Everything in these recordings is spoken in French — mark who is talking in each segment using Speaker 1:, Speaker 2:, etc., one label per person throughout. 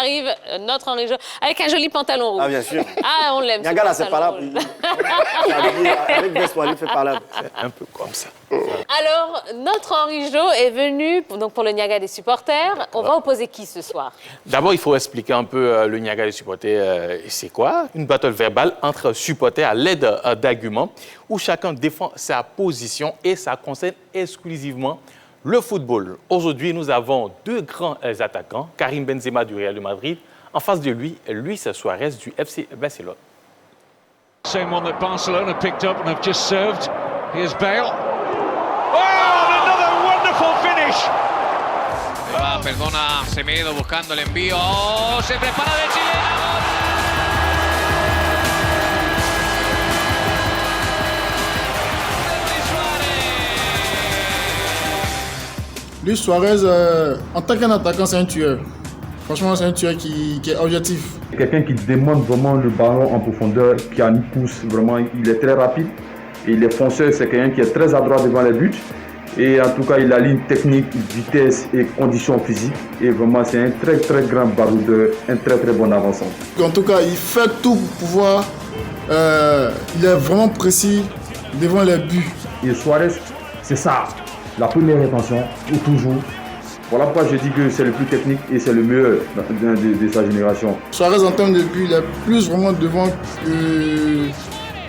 Speaker 1: arrive, notre Henri Jo, avec un joli pantalon rouge.
Speaker 2: Ah, bien sûr.
Speaker 1: Ah, on l'aime.
Speaker 2: Niaga, là, c'est pas là. Avec Vespo, il fait par là.
Speaker 3: C'est un peu comme ça.
Speaker 1: Alors, notre Henri Jo est venu donc pour le Niaga des supporters. On va opposer qui ce soir?
Speaker 3: D'abord, il faut expliquer un peu le Niaga des supporters. C'est quoi? Une battle verbale entre supporters à l'aide d'arguments où chacun défend sa position et ça concerne exclusivement le football. Aujourd'hui, nous avons deux grands attaquants, Karim Benzema du Real de Madrid, en face de lui, Luis Suarez du FC Barcelone.
Speaker 4: Same one that Barcelona picked up and have just served. Here's Bale. Oh, another wonderful finish.
Speaker 5: Va, perdona Semedo buscando el envío. Oh, se prepara de chilena.
Speaker 6: Luis Suarez, en tant qu'attaquant, c'est un tueur. Franchement, c'est un tueur qui est objectif.
Speaker 7: Quelqu'un qui demande vraiment le ballon en profondeur, qui a une pousse, vraiment, il est très rapide. Et il est fonceur, c'est quelqu'un qui est très adroit devant les buts. Et en tout cas, il aligne technique, vitesse et conditions physiques. Et vraiment, c'est un très très grand baroudeur, un très très bon avançant.
Speaker 6: En tout cas, il fait tout pour pouvoir... il est vraiment précis devant les buts.
Speaker 7: Et Suarez, c'est ça, la première intention, ou toujours. Voilà pourquoi je dis que c'est le plus technique et c'est le meilleur de sa génération.
Speaker 6: Suarez, en termes de but, il est plus vraiment devant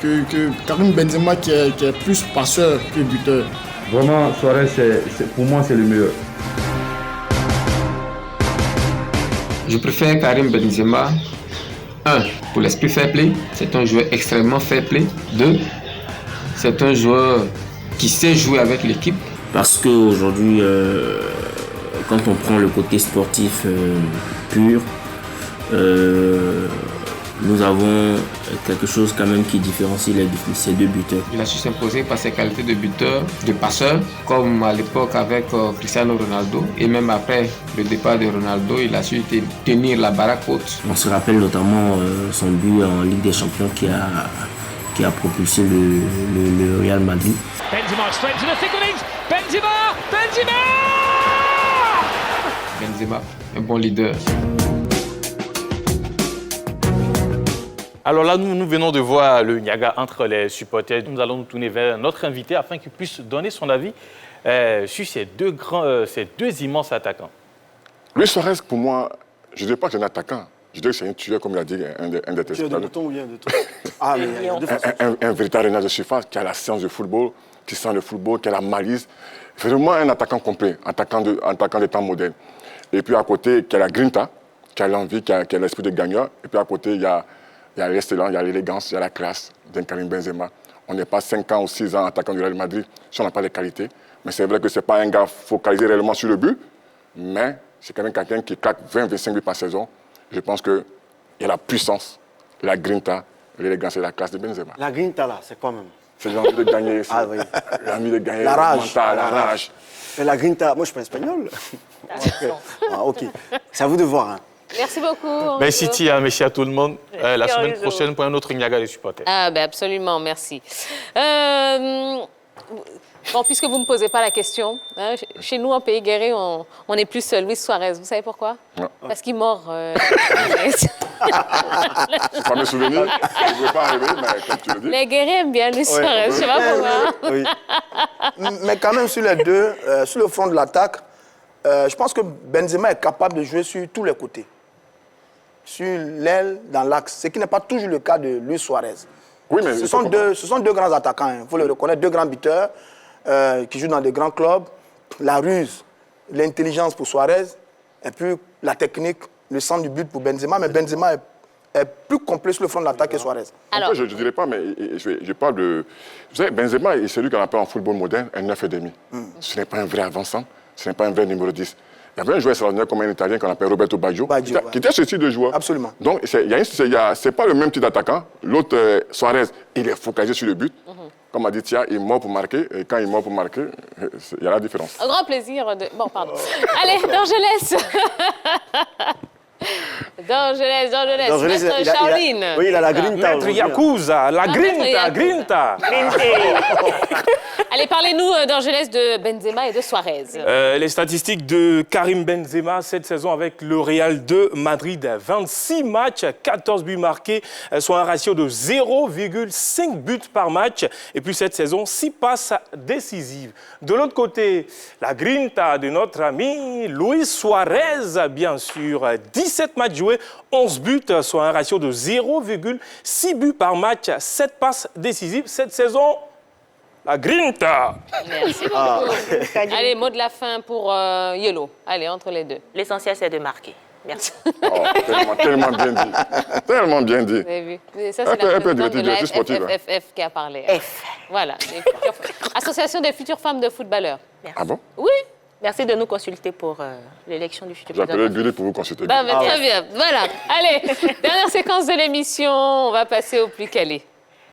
Speaker 6: que Karim Benzema qui est plus passeur que buteur.
Speaker 7: Vraiment, Suarez, pour moi, c'est le meilleur.
Speaker 8: Je préfère Karim Benzema. 1. Pour l'esprit fair play, c'est un joueur extrêmement fair play. 2. C'est un joueur qui sait jouer avec l'équipe.
Speaker 9: Parce qu'aujourd'hui, quand on prend le côté sportif pur, nous avons quelque chose quand même qui différencie ces deux buteurs.
Speaker 8: Il a su s'imposer par ses qualités de buteur, de passeur, comme à l'époque avec Cristiano Ronaldo. Et même après le départ de Ronaldo, il a su tenir la baraque haute.
Speaker 9: On se rappelle notamment son but en Ligue des Champions qui a propulsé le Real Madrid.
Speaker 4: Benzema straight to the thick of things.
Speaker 8: Benzema, un bon leader.
Speaker 3: Alors là, nous venons de voir le Niaga entre les supporters. Nous allons nous tourner vers notre invité afin qu'il puisse donner son avis sur ces deux immenses attaquants.
Speaker 10: Luis Suarez, pour moi, je ne dirais pas que c'est un attaquant. Je dirais que c'est un tueur, comme il a dit, un des
Speaker 2: Tu as de bouton ou bien de tout?
Speaker 10: Ah, mais un véritable renard de surface qui a la science du football, qui sent le football, qui a la malice. Vraiment un attaquant complet, attaquant des temps modernes. Et puis à côté, qui a la grinta, qui a l'envie, qui a l'esprit de gagneur. Et puis à côté, il y a l'excellence, il y a l'élégance, il y a la classe d'un Karim Benzema. On n'est pas 5 ans ou 6 ans attaquant du Real Madrid si on n'a pas les qualités. Mais c'est vrai que ce n'est pas un gars focalisé réellement sur le but, mais c'est quand même quelqu'un qui claque 20-25 buts par saison. Je pense qu'il y a la puissance, la grinta, l'élégance et la classe de Benzema.
Speaker 2: La grinta, là, c'est quoi même?
Speaker 10: C'est l'envie de gagner.
Speaker 2: Ah oui.
Speaker 10: L'envie de gagner.
Speaker 2: La rage.
Speaker 10: Mental, la rage.
Speaker 2: Et la grinta, moi je suis pas espagnol. Ah, ok. C'est à vous de voir. Hein.
Speaker 1: Merci beaucoup.
Speaker 3: Merci Tia, merci à tout le monde. La semaine prochaine pour un autre Niaga des supporters.
Speaker 1: Ah ben absolument, merci. Bon, puisque vous ne me posez pas la question, hein, chez nous en Pays Guéret, on est plus Luis Suarez. Vous savez pourquoi?
Speaker 10: Non.
Speaker 1: Parce qu'il mord.
Speaker 10: C'est pas mes souvenirs. Je ne veux pas arriver, mais comme tu le dis.
Speaker 1: Les Guérets aiment bien Luis Suarez, je ne sais pas pourquoi.
Speaker 11: Oui. Mais quand même, sur les deux, sur le front de l'attaque, je pense que Benzema est capable de jouer sur tous les côtés. Sur l'aile, dans l'axe, ce qui n'est pas toujours le cas de Luis Suarez.
Speaker 10: Oui, mais
Speaker 11: ce sont deux grands attaquants, il faut le reconnaître, deux grands buteurs qui jouent dans des grands clubs. La ruse, l'intelligence pour Suarez, et puis la technique, le sens du but pour Benzema. Mais Benzema est plus complet sur le front de l'attaque que Suarez.
Speaker 10: Alors, je ne dirais pas, mais je parle de... Vous savez, Benzema est celui qu'on appelle en football moderne un 9,5. Ce n'est pas un vrai avançant, ce n'est pas un vrai numéro 10. Il y avait un joueur extraordinaire comme un Italien qu'on appelle Roberto Baggio qui était ce type de joueur.
Speaker 11: Absolument.
Speaker 10: Donc, c'est pas le même type d'attaquant. L'autre, Suarez, il est focalisé sur le but. Comme a dit Tia, il mord pour marquer. Et quand il mord pour marquer, il y a la différence.
Speaker 1: Un grand plaisir de... Bon, pardon. Allez, donc je laisse. D'Angeles. Maître Charline.
Speaker 2: Oui, il a la grinta.
Speaker 12: Maître Yakuza, la grinta.
Speaker 1: Allez, parlez-nous d'Angeles, de Benzema et de Suarez.
Speaker 12: Les statistiques de Karim Benzema cette saison avec le Real de Madrid. 26 matchs, 14 buts marqués, soit un ratio de 0,5 buts par match. Et puis cette saison, 6 passes décisives. De l'autre côté, la grinta de notre ami Luis Suarez, bien sûr. 17 matchs joués, 11 buts, soit un ratio de 0,6 buts par match, 7 passes décisives. Cette saison, la grinta.
Speaker 1: Merci beaucoup. Allez, mot de la fin pour Yellow. Allez, entre les deux.
Speaker 13: L'essentiel, c'est de marquer. Merci.
Speaker 10: Oh, tellement bien dit. Tellement bien dit.
Speaker 1: Vous avez vu? Ça, c'est la présidente de la FFF qui a parlé.
Speaker 13: F.
Speaker 1: Voilà. Association des futures femmes de footballeurs.
Speaker 13: Merci.
Speaker 10: Ah bon?
Speaker 1: Oui.
Speaker 13: Merci de nous consulter pour l'élection du futur président.
Speaker 10: J'appelais Billy pour vous consulter.
Speaker 1: Très bien. Voilà. Allez, dernière séquence de l'émission. On va passer au plus calé.